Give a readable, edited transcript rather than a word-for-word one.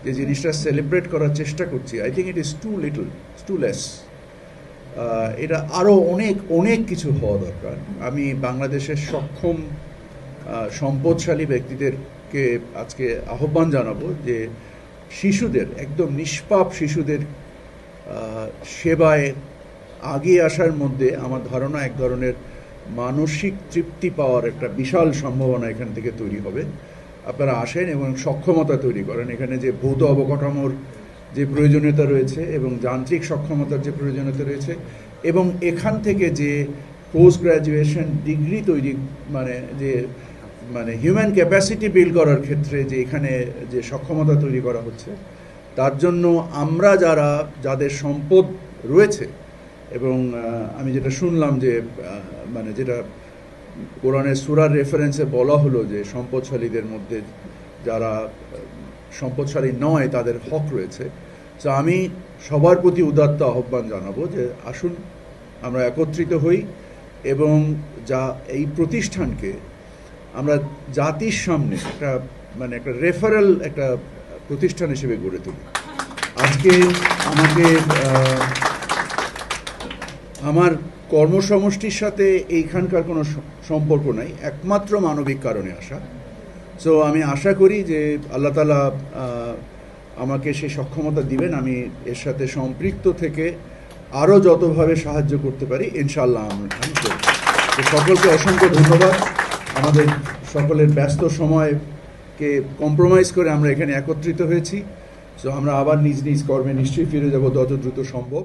যে জিনিসটা সেলিব্রেট করার চেষ্টা করছি, I think it is too little, too less. এটা আরও অনেক অনেক কিছু হওয়া দরকার। আমি বাংলাদেশের সক্ষম সম্পদশালী ব্যক্তিদেরকে আজকে আহ্বান জানাবো যে শিশুদের, একদম নিষ্পাপ শিশুদের সেবায় আগিয়ে আসার মধ্যে আমার ধারণা এক ধরনের মানসিক তৃপ্তি পাওয়ার একটা বিশাল সম্ভাবনা এখান থেকে তৈরি হবে। আপনারা আসেন এবং সক্ষমতা তৈরি করেন। এখানে যে ভৌত অবকাঠামোর যে প্রয়োজনীয়তা রয়েছে এবং যান্ত্রিক সক্ষমতার যে প্রয়োজনীয়তা রয়েছে, এবং এখান থেকে যে পোস্ট গ্র্যাজুয়েশন ডিগ্রি তৈরি, মানে হিউম্যান ক্যাপাসিটি বিল্ড করার ক্ষেত্রে যে এখানে যে সক্ষমতা তৈরি করা হচ্ছে, তার জন্য আমরা যাদের সম্পদ রয়েছে, এবং আমি যেটা শুনলাম যে যেটা কোরআনের সূরার রেফারেন্সে বলা হলো যে সম্পদশালীদের মধ্যে যারা সম্পদশালী নয় তাদের হক রয়েছে। তো আমি সবার প্রতি উদাত্ত আহ্বান জানাবো যে আসুন আমরা একত্রিত হই এবং এই প্রতিষ্ঠানকে আমরা জাতির সামনে একটা রেফারেল একটা প্রতিষ্ঠান হিসেবে গড়ে তুলি। আজকে আমার কর্মসমষ্টির সাথে এইখানকার কোনো সম্পর্ক নাই, একমাত্র মানবিক কারণে আসা। সো আমি আশা করি যে আল্লাহ তাআলা আমাকে সেই সক্ষমতা দিবেন, আমি এর সাথে সম্পৃক্ত থেকে আরও যতভাবে সাহায্য করতে পারি ইনশাআল্লাহ আমি করব। তো সকলকে অসংখ্য ধন্যবাদ। আমাদের সকলের ব্যস্ত সময়কে কম্প্রোমাইজ করে আমরা এখানে একত্রিত হয়েছি। সো আমরা আবার নিজ নিজ কর্মে নিশ্চয়ই ফিরে যাব যত দ্রুত সম্ভব।